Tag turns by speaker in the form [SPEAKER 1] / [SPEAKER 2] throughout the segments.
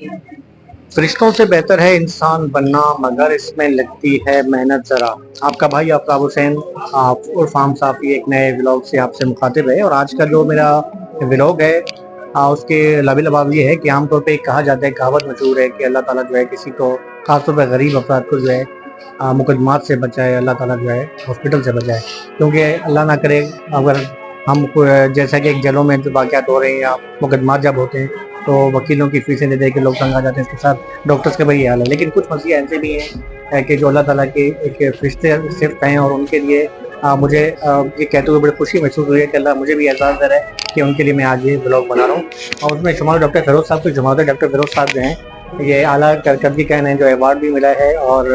[SPEAKER 1] फरिश्तों से बेहतर है इंसान बनना, मगर इसमें लगती है मेहनत ज़रा। आपका भाई अफताब हुसैन आप उर्फ आम साफ़ी एक नए व्लॉग से आपसे मुखातिब है। और आज का जो मेरा व्लॉग है उसके लाबिलबाब ये है कि आमतौर पे कहा जाता है, कहावत मशहूर है कि अल्लाह ताला जो है किसी को, ख़ासतौर पर गरीब अफराद को जो है मुकदमात से बचाए, अल्लाह ताला जो है हॉस्पिटल से बचाए। क्योंकि अल्लाह ना करे अगर हम जैसा कि एक जेलों में जो वाक़यात हो रहे हैं या मुकदमात जब होते हैं तो वकीलों की फीसें दे दे के लोग तंग आ जाते हैं, इसके साथ डॉक्टर्स का वही हाल है। लेकिन कुछ मसीह ऐसे भी हैं कि जो अल्लाह ताला के एक फरिश्ते सिर्फ हैं, और उनके लिए मुझे ये कहते हुए बड़ी खुशी महसूस हुई है कि अल्लाह मुझे भी एहसास दे रहा है कि उनके लिए मैं आज ये ब्लॉग बना रहा हूँ। और उसमें शुमार डॉक्टर फिरोज साहब को शुमार डॉक्टर फिरोज साहब जो हैं ये आला करकदगी का इन्हें जो अवार्ड भी मिला है और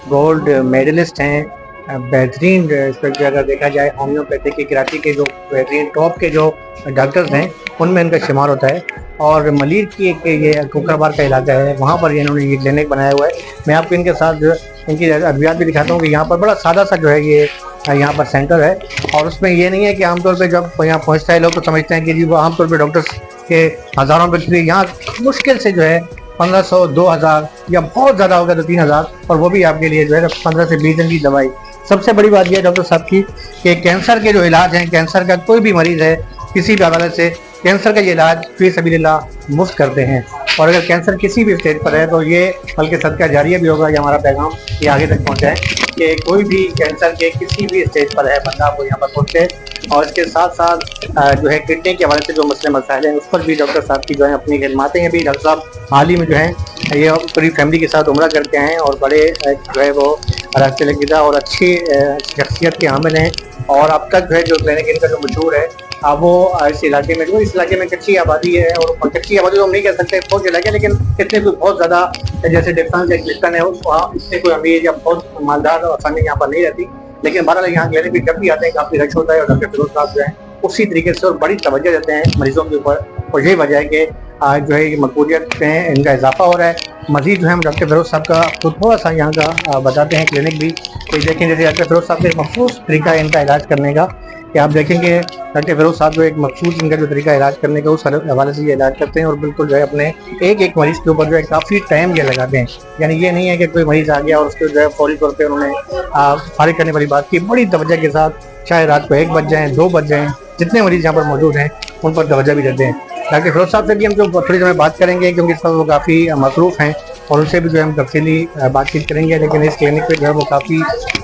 [SPEAKER 1] गोल्ड मेडलिस्ट हैं। बेहतरीन इस पर अगर देखा जाए होम्योपैथी की कराची के जो बेहतरीन टॉप के जो डॉक्टर्स हैं उनमें इनका शुमार होता है। और मलीर की एक ये कोकरबार का इलाका है, वहाँ पर इन्होंने ये क्लिनिक बनाया हुआ है। मैं आपको इनके साथ जो इनकी अद्वियात भी दिखाता हूँ कि यहाँ पर बड़ा सादा सा जो है ये यहाँ पर सेंटर है। और उसमें ये नहीं है कि आमतौर पे जब यहाँ पहुँचता है लोग तो समझते हैं कि जी वो आमतौर पे डॉक्टर्स के हज़ारों रुपये, यहाँ मुश्किल से जो है 1500, 2000 या बहुत ज़्यादा होगा तो 3000, और वो भी आपके लिए जो है 15 से 20 दिन की दवाई। सबसे बड़ी बात यह है डॉक्टर साहब की कि कैंसर के जो इलाज हैं, कैंसर का कोई भी मरीज़ है किसी भी हवाले से, कैंसर का ये इलाज फी सबीलिल्लाह मुफ्त करते हैं। और अगर कैंसर किसी भी स्टेज पर है तो ये बल्कि सदका जारिया भी होगा, ये हमारा पैगाम ये आगे तक पहुँचाए कि कोई भी कैंसर के किसी भी स्टेज पर है बंदा वो यहाँ पर पहुँचे। और इसके साथ साथ जो है किडनी के हवाले से जो मसले मसाइल हैं उस पर भी डॉक्टर साहब की जो है अपनी खिदमतें हैं। भी डॉक्टर साहब हाल ही में जो है ये पूरी फैमिली के साथ उम्रा करके आए हैं और बड़े जो है वो रास्ते और अच्छी शख्सियत के हामिल हैं। और अब तक जो है जो क्लिनिक इनका जो मशहूर है अब वो इस इलाके में कच्ची आबादी है। और कच्ची आबादी तो हम नहीं कह सकते फौज इलाके, लेकिन इतने कोई बहुत ज़्यादा जैसे डिफरेंस एक लिस्टन है वहाँ इतने कोई अमीर या बहुत मालदार और फैमिली यहाँ पर नहीं रहती। लेकिन बहरहाल यहाँ क्लिनिक भी जब भी आते हैं काफ़ी रश होता है और डॉक्टर फिरोज साहब जो है उसी तरीके से और बड़ी तवज्जो देते हैं मरीजों के ऊपर। और यही वजह है कि आज जो है ये मकबूलियत में इनका इजाफा हो रहा है। मजीद जो है हम डॉक्टर फिरोज साहब का खुद थोड़ा सा यहाँ का बताते हैं क्लिनिक भी। तो देखें जैसे डॉक्टर फिरोज साहब का एक मखसूस तरीका है इनका इलाज करने का कि आप देखेंगे डॉक्टर फिरोज साहब जो एक मखसूस इनका जो तरीका इलाज करने का उस हवाले से ये इलाज करते हैं। और बिल्कुल जो है अपने एक मरीज़ के ऊपर जो है काफ़ी टाइम ये लगाते हैं। यानी ये नहीं है कि कोई मरीज़ आ गया और उसको जो है फौरी तौर पर उन्होंने फारिग करने वाली बात की। बड़ी तवज्जो के साथ, चाहे रात को 1 बज जाए 2 बज जाएँ, जितने मरीज़ यहाँ पर मौजूद हैं उन पर तवज्जो भी देते हैं। डॉक्टर फिरोज साहब से भी हम जो थोड़ी देर में बात करेंगे क्योंकि इस पर वो काफ़ी मसरूफ़ हैं और उनसे भी जो है हम तफसीली बातचीत करेंगे। लेकिन इस क्लिनिक पे जो है वो काफ़ी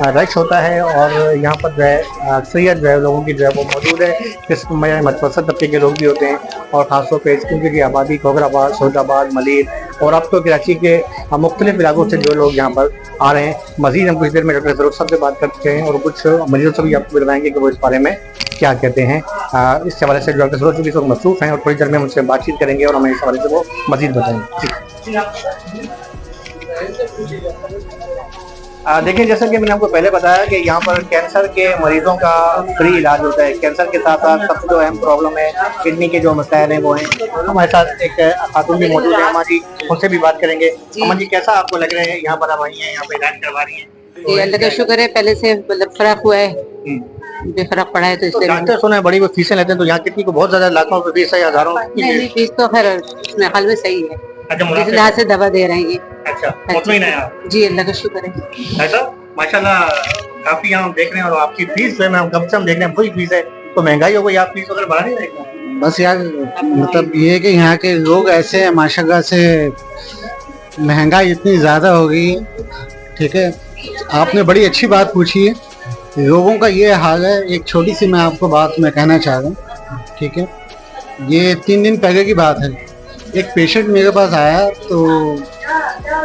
[SPEAKER 1] रश होता है और यहाँ पर जो है अक्सरियत जो है लोगों की जो है वो मौजूद है। इसमें मतवसत तबके के लोग भी होते हैं और ख़ासतौर पर क्योंकि की आबादी कोकराबाद, सऊदाबाद, मलीर और अब तो कराची के मुख्तलिफ इलाकों से जो लोग यहाँ पर आ रहे हैं। मज़ीद हम कुछ देर में डॉक्टर फिरोज साहब से बात करते हैं और कुछ मरीजों से भी आपको बताएंगे कि वो इस बारे में क्या कहते हैं। इस हवाले से डॉक्टर फिरोज भी लोग मसरूफ़ हैं और थोड़ी देर में उनसे बातचीत करेंगे और हमें इस हवाले से वो मज़ीद बताएंगे। देखिए जैसा कि मैंने आपको पहले बताया कि यहाँ पर कैंसर के मरीजों का फ्री इलाज होता है। कैंसर के साथ साथ सबसे जो अहम प्रॉब्लम है किडनी के जो मसाइल हैं वो हैं। हमारे साथ एक खातून भी मौजूद है, अम्मा जी, उनसे भी बात करेंगे। अम्मा जी कैसा आपको लग रहा है यहाँ पर आप आई हैं, यहाँ पे इलाज करवा रही हैं?
[SPEAKER 2] जी अल्लाह का शुक्र है, पहले से मतलब फर्क हुआ है, बेफर्क पड़ा है तो इसलिए
[SPEAKER 1] डॉक्टर सुना है बड़ी वो फीसें लेते हैं, तो यहाँ कितनी को बहुत ज्यादा लाखों रुपए फीस है, हजारों?
[SPEAKER 2] नहीं फीस तो खैर इसमें हाल में सही है। अच्छा, इस लिहाज से दवा दे रहे हैं ये।
[SPEAKER 1] अच्छा, मुतमईन है आप?
[SPEAKER 2] जी अल्लाह का शुक्र है।
[SPEAKER 1] ऐसा माशाल्लाह काफी यहाँ देख रहे हैं। और आपकी फीस जो है हम कम से कम देख रहे हैं वही फीस है, तो महंगाई हो गई, आप फीस वगैरह बढ़ा नहीं रहे?
[SPEAKER 3] बस यार मतलब ये है कि यहाँ के लोग ऐसे हैं माशाल्लाह से, महंगाई इतनी ज़्यादा हो गई। ठीक है, आपने बड़ी अच्छी बात पूछी है। लोगों का ये हाल है। एक छोटी सी मैं आपको बात मैं कहना चाह रहा हूँ। ठीक है, ये 3 दिन पहले की बात है। एक पेशेंट मेरे पास आया तो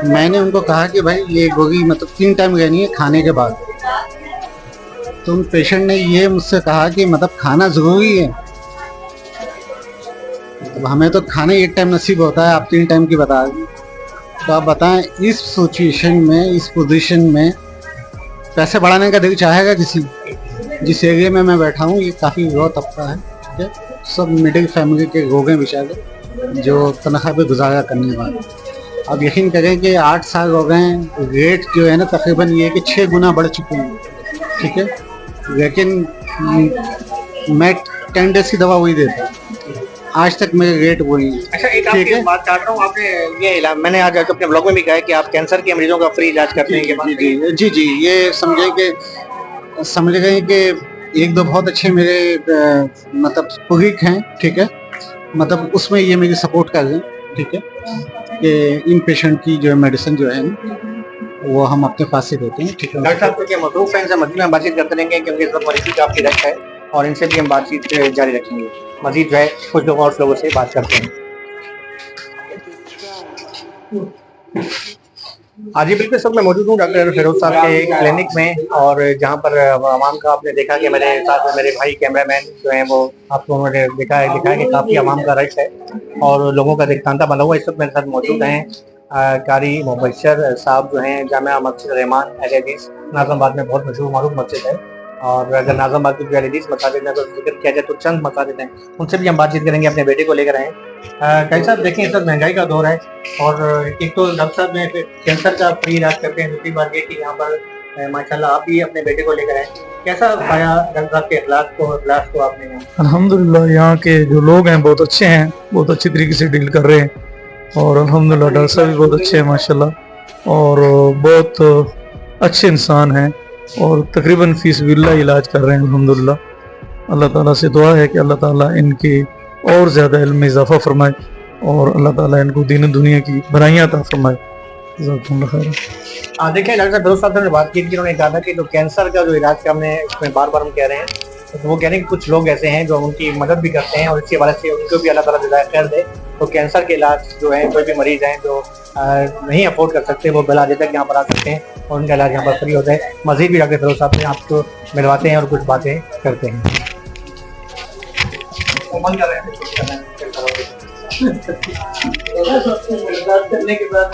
[SPEAKER 3] मैंने उनको कहा कि भाई ये गोली मतलब 3 टाइम लेनी है खाने के बाद। तो उन पेशेंट ने ये मुझसे कहा कि मतलब खाना ज़रूरी है। तो हमें तो खाना 1 टाइम नसीब होता है, आप 3 टाइम की बता दें। तो आप बताएं इस सिचुएशन में, इस पोजीशन में पैसे बढ़ाने का दिल चाहेगा किसी? जिस एरिया में मैं बैठा हूँ ये काफ़ी लो तबका है। ठीक है, सब मिडिल फैमिली के लोग हैं बेचारे जो तनख्वाह पे गुजारा करने वाले। अब यकीन करें कि 8 साल हो गए हैं, रेट जो है ना तकरीबन ये है कि 6 गुना बढ़ चुके हैं। ठीक है, लेकिन मैं 10 डेज की दवा वही देता हूँ। आज तक मेरे रेट वही हैं।
[SPEAKER 1] अच्छा, एक
[SPEAKER 3] ठीक
[SPEAKER 1] आपकी
[SPEAKER 3] है।
[SPEAKER 1] बात काट रहा हूँ, आपने ये मैंने आज अपने ब्लॉग में भी कहा है कि आप कैंसर के मरीजों का फ्री इलाज करते हैं, ये बात सही है?
[SPEAKER 3] जी जी, ये समझ गए कि एक दो बहुत अच्छे मेरे मतलब पुरीक हैं, ठीक है, मतलब उसमें ये मेरी सपोर्ट कर रहे हैं, ठीक है, कि इन पेशेंट की जो है मेडिसिन जो है ना वो हम अपने पास से देते हैं, ठीक है।
[SPEAKER 1] डॉक्टर साहब क्योंकि मसरूफ हैं, इनसे मजीद में बातचीत करते रहेंगे क्योंकि इस वक्त मरीजी का आपकी रश है और इनसे भी हम बातचीत जारी रखेंगे। मजीद जो है कुछ लोग और लोगों से बात करते हैं। आज ही बिल्कुल सब मैं मौजूद हूँ डॉक्टर फिरोज साहब के क्लिनिक में, और जहाँ पर आवाम का आपने देखा कि मेरे साथ में मेरे भाई कैमरामैन जो हैं वो आपको उन्होंने दिखा है कि काफ़ी आवाम का रश है और लोगों का एक तांता बना हुआ है। इस वक्त मेरे साथ मौजूद हैं कारी मुबशर साहब जो हैं जामिया मस्जिद रहमान अहले हदीस नाज़िमाबाद में बहुत मशहूर मारूफ मस्जिद है, और अगर नाज़िमाबाद की अहले हदीस मसाजिद में तो जिक्र किया जाए तो चंद मसाजिद हैं, उनसे भी हम बातचीत करेंगे। अपने बेटे को लेकर आए कई साहब, देखें इस वक्त महंगाई का दौर है और एक तो डॉक्टर साहब में कैंसर का फ्री इलाज करते हैं, दूसरी बात ये कि यहाँ पर माशाल्लाह आप भी अपने बेटे को लेकर आए, कैसा पाया डॉक्टर साहब के इखलास को आपने यहाँ?
[SPEAKER 4] अल्हम्दुलिल्लाह यहाँ के जो लोग हैं बहुत अच्छे हैं, बहुत अच्छी तरीके से डील कर रहे हैं और अल्हम्दुलिल्लाह डॉक्टर साहब भी बहुत अच्छे हैं माशाल्लाह, और बहुत अच्छे इंसान हैं और तकरीबन फीसबिल्लाह इलाज कर रहे हैं अल्हम्दुलिल्लाह। अल्लाह ताला से दुआ है कि अल्लाह ताला इनकी और ज़्यादा इल्म में इजाफा फरमाए और अल्लाह ताला इनको दीन दुनिया की भलाइयाँ अता फरमाए। जज़ाकुमुल्लाह खैर।
[SPEAKER 1] देखिए डॉक्टर साहब फिरोज साहब ने बात की थी, उन्होंने कहा था कि जो कैंसर का जो इलाज का हमने इसमें बार बार हम कह रहे हैं, तो वो कह रहे हैं कि कुछ लोग ऐसे हैं जो उनकी मदद भी करते हैं और इसके वजह से उनको भी अल्लाह ताला जज़ाए खैर दे। तो कैंसर के इलाज जो है कोई भी मरीज हैं जो नहीं अफोर्ड कर सकते वो बिला झिझक यहाँ पर आ सकते हैं और उनका इलाज यहाँ पर फ्री होता है। मजीद भी डॉक्टर फिरोज साहब से आपको मिलवाते हैं और कुछ बातें करते हैं। करने के बाद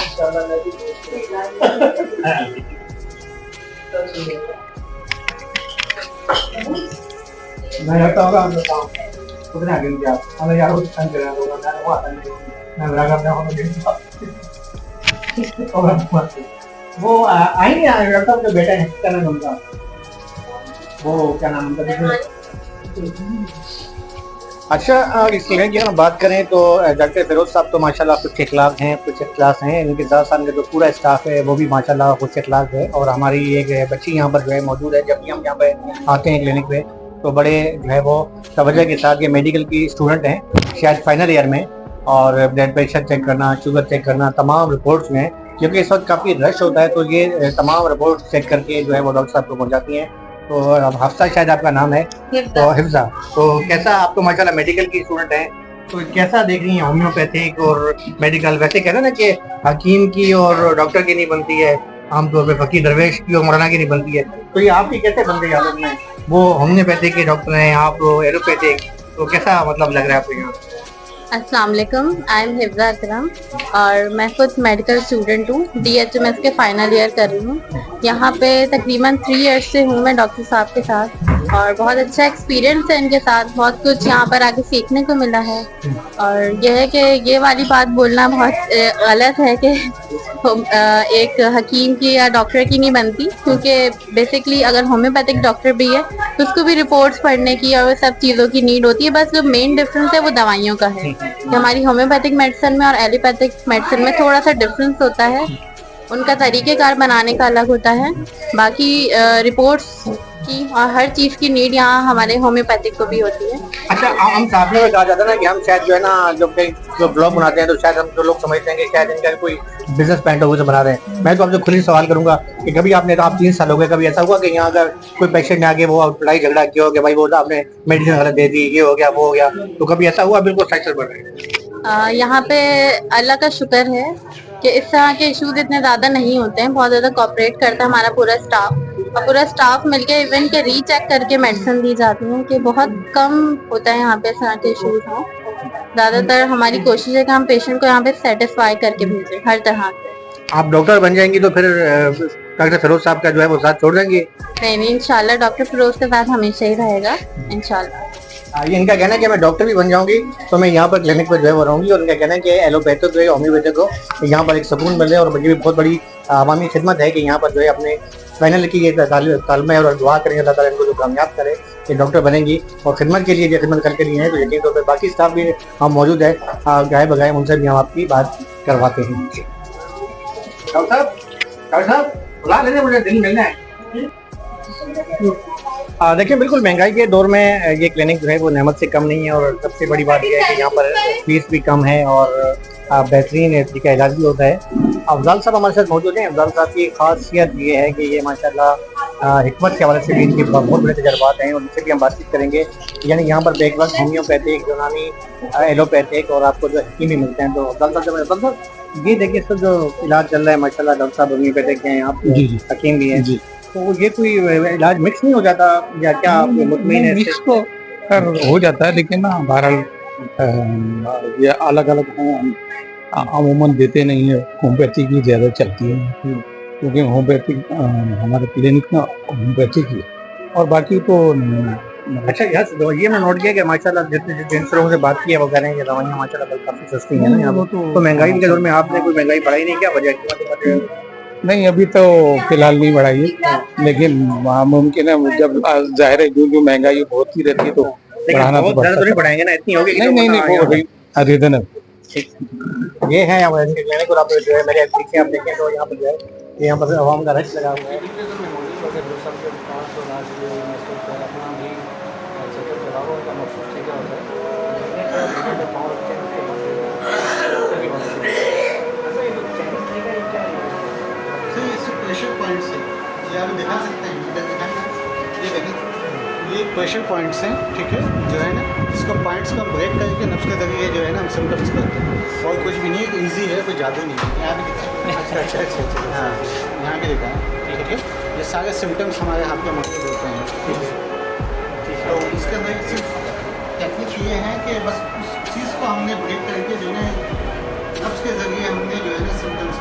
[SPEAKER 1] मैं रहता होगा हम बताओ कितने आगे मुझे आप हमें यार वो तंग कर रहा होगा मैं वो आता नहीं मैं बड़ा करना हूं वो आई नहीं आया डॉक्टर साहब का बेटा है, क्या नाम उनका, वो क्या नाम उनका? अच्छा, इस क्लिनिक की हम बात करें तो डॉक्टर फिरोज साहब तो माशाल्लाह कुछ इखलाक हैं, कुछ क्लास हैं, इनके साथ साथ में जो पूरा स्टाफ है वो भी माशाल्लाह कुछ इखलाक है। और हमारी एक बच्ची यहाँ पर जो है मौजूद है, जब भी हम यहाँ पे आते हैं क्लिनिक पे तो बड़े जो है वो तवज्जो के साथ, ये मेडिकल की स्टूडेंट हैं शायद फाइनल ईयर में, और ब्लड प्रेशर चेक करना, शुगर चेक करना, तमाम रिपोर्ट्स में, क्योंकि इस वक्त काफ़ी रश होता है तो ये तमाम रिपोर्ट चेक करके जो है वो डॉक्टर साहब को पहुँचाती हैं। तो अब हफ्सा शायद आपका नाम है, तो हिफ्जा, तो कैसा आपको माशाल्लाह मेडिकल की स्टूडेंट हैं तो कैसा देख रही हैं होम्योपैथिक और मेडिकल? वैसे कहते हैं ना कि हकीम की और डॉक्टर की नहीं बनती है, आमतौर पे फकीर दरवेश की और मौलाना की नहीं बनती है, तो ये आपकी कैसे बन गई आदत में? वो होम्योपैथिक के डॉक्टर हैं, आप एलोपैथिक, तो कैसा मतलब लग रहा है आपको यहाँ?
[SPEAKER 5] अस्सलाम वालेकुम, आई एम हिफ्जा अकरम और मैं खुद मेडिकल स्टूडेंट हूँ, DHMS के फाइनल ईयर कर रही हूँ। यहाँ पे तकरीबन 3 इयर्स से हूँ मैं डॉक्टर साहब के साथ और बहुत अच्छा एक्सपीरियंस है इनके साथ, बहुत कुछ यहाँ पर आके सीखने को मिला है। और यह है कि ये वाली बात बोलना बहुत गलत है कि एक हकीम की या डॉक्टर की नहीं बनती, क्योंकि बेसिकली अगर होम्योपैथिक डॉक्टर भी है तो उसको भी रिपोर्ट्स पढ़ने की और सब चीज़ों की नीड होती है। बस जो मेन डिफरेंस है वो दवाइयों का है कि हमारी होम्योपैथिक मेडिसिन में और एलोपैथिक मेडिसिन में थोड़ा सा डिफरेंस होता है, उनका तरीक़ेकार बनाने का अलग होता है। बाकी रिपोर्ट्स की और हर चीज़ की नीड यहाँ हमारे होम्योपैथिक को भी होती है।
[SPEAKER 1] अच्छा, हम सामने में कहा जाता है ना कि हम शायद जो है ना जो ब्लॉग बनाते हैं तो शायद हम जो लोग समझते हैं कि शायद इनका कोई बिजनेस पॉइंट ऑफ व्यू से बना रहे हैं। मैं तो आपसे खुद ही सवाल करूंगा कि कभी आपने तो आप 3 साल हो गए, कभी ऐसा हुआ कि यहाँ अगर कोई पेशेंट आगे वो लड़ाई झगड़ा किया हो कि भाई वो आपने मेडिसिन गलत दे दी, ये हो गया वो हो गया, तो कभी ऐसा हुआ? बिल्कुल सच बढ़ रहे हैं।
[SPEAKER 5] यहाँ पे अल्लाह का शुक्र है कि इस तरह के इश्यूज इतने ज़्यादा नहीं होते हैं, बहुत ज़्यादा कोऑपरेट करता है हमारा पूरा स्टाफ, और पूरा स्टाफ मिलके इवन के रीचेक करके मेडिसिन दी जाती है कि बहुत कम होता है यहाँ पे इस तरह के इश्यूज हों। ज़्यादातर हमारी कोशिश है कि हम पेशेंट को यहाँ पे सेटिस्फाई करके भेजें हर तरह से।
[SPEAKER 1] आप डॉक्टर बन जाएंगी तो फिर डॉक्टर फिरोज साहब का जो है वो साथ छोड़ देंगे?
[SPEAKER 5] नहीं, इंशाल्लाह डॉक्टर फिरोज के साथ हमेशा ही रहेगा इंशाल्लाह।
[SPEAKER 1] ये इनका कहना है कि मैं डॉक्टर भी बन जाऊंगी तो मैं यहाँ पर क्लिनिक पर जो है वो रहूंगी, और इनका कहना है कि एलोपैथिक जो है होम्योपैथिक को यहाँ पर एक सुकून मिले, और मुझे भी बहुत बड़ी अवामी खिदमत है कि यहाँ पर जो है अपने फाइनल की ये तालमे है, और दुआ करेंगे अल्लाह ताला इनको जो कामयाब करे कि डॉक्टर बनेंगी, और खिदमत के लिए जो खिदमत करके लिए हैं तो यकीन तौर पर बाकी स्टाफ भी हम मौजूद है गाय बगाए, उनसे भी हम आपकी बात करवाते हैं। डॉक्टर साहब बुला लेने, मुझे दिन मिलना है। देखिए बिल्कुल महंगाई के दौर में ये क्लिनिक जो है वो नेमत से कम नहीं है, और सबसे बड़ी बात यह है कि यहाँ पर फीस भी कम है और बेहतरीन एचडी का इलाज भी होता है। अफजाल साहब हमारे साथ मौजूद हैं। अफजाल साहब की खासियत ये है कि ये माशाल्लाह हिकमत के हवाले से भी इनके बहुत बड़े तजर्बात हैं, और उनसे भी हम बातचीत करेंगे। यानी यहाँ पर बेक वक्त होम्योपैथिक, यूनानी, एलोपैथिक और आपको जो हकीम भी मिलते हैं। तो अफजाल साहब ये देखिए सब जो इलाज चल रहा है माशाल्लाह, डॉक्टर साहब होम्योपैथिक हैं, आप हकीम भी हैं, तो ये कोई इलाज मिक्स नहीं हो जाता या क्या आप मुतमईन हैं?
[SPEAKER 6] मिक्स तो हो जाता है, लेकिन ना बहरहाल ये अलग अलग अमूमन देते नहीं है, होम्योपैथी की ज़्यादा चलती है क्योंकि होम्योपैथी हमारे क्लिनिक ना होम्योपैथी की, और बाकी तो
[SPEAKER 1] अच्छा यस, ये मैं नोट किया कि माशाल्लाह जितने लोगों से बात की है वो कह रहे हैं कि दवाइयाँ माशाल्लाह काफ़ी सस्ती हैं ना यहाँ पर। तो महंगाई के दौर में आपने कोई महंगाई बढ़ाई नहीं, क्या वजह?
[SPEAKER 6] नहीं, अभी तो फिलहाल नहीं बढ़ाई है, लेकिन मुमकिन है जब जाहिर है जो महंगाई होती रहती है तो बढ़ाना तो
[SPEAKER 1] ज़्यादा तो नहीं बढ़ाएंगे ना, इतनी होगी?
[SPEAKER 6] नहीं वो रीजन
[SPEAKER 1] ये है यहाँ पर क्लिनिक, और आप जो है मेरे पीछे आप देखें तो यहाँ पर जो है यहाँ पर आवाम का रश लगा हुआ है।
[SPEAKER 3] प्रेशर पॉइंट्स हैं, ये आप दिखा सकते हैं, ये देखिए ये प्रेशर पॉइंट्स हैं, ठीक है, जो है ना इसको पॉइंट्स को ब्रेक करके नफ्स के जरिए जो है ना हम सिम्टम्स करते हैं, और कुछ भी नहीं, ईजी है, कोई जादू नहीं है। यहाँ भी दिखा, अच्छा हाँ यहाँ भी दिखा, ठीक है, ये सारे सिम्टम्स हमारे हाथ में मौजूद होते हैं, ठीक है। तो इसके अंदर सिर्फ टेक्निक ये है कि बस उस चीज़ को हमने ब्रेक करके जो है नफ्स के जरिए हमने जो है ना सिम्टम्स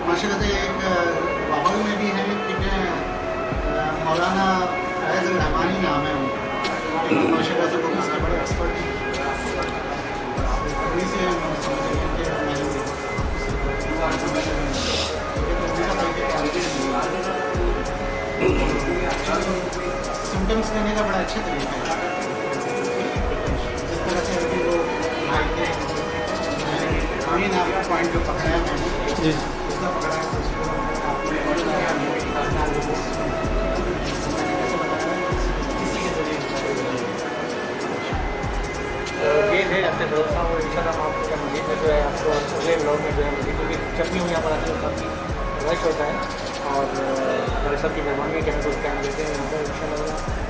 [SPEAKER 3] माशाल्लाह से एक बाहर में भी है, ठीक है, मौलाना फैज़ रहमानी नाम है उनका, माशाल्लाह से वो इसके बड़े एक्सपर्ट हैं। सिम्टम्स देने का बड़ा अच्छा तरीका है, जिस तरह से अभी वो आपका पॉइंट जो पकड़ा है जी उसका पकड़ा है, ये है अपने दोस्त साहब, और इंशाल्लाह हम आपको मज़ीद में जो है आपको अगले ब्लॉग में जो है मज़ीद, क्योंकि जब भी हम यहाँ पर आते हैं काफ़ी रश होता है, और हमारे सब की मेहरबानी है कि हमें कुछ टाइम देते हैं यहाँ पर। इंशाल्लाह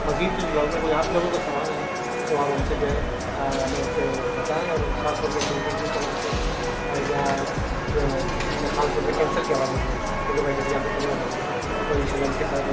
[SPEAKER 3] मज़ीद इस ब्लॉग में कोई आप लोगों का सवाल है तो आप हमसे जो है हमें उससे बताएँ, और ख़ास तौर पर या खास तौर पर कैंसर के हवाले में, क्योंकि भाई जब आपको तो इंशाल्लाह इसके साथ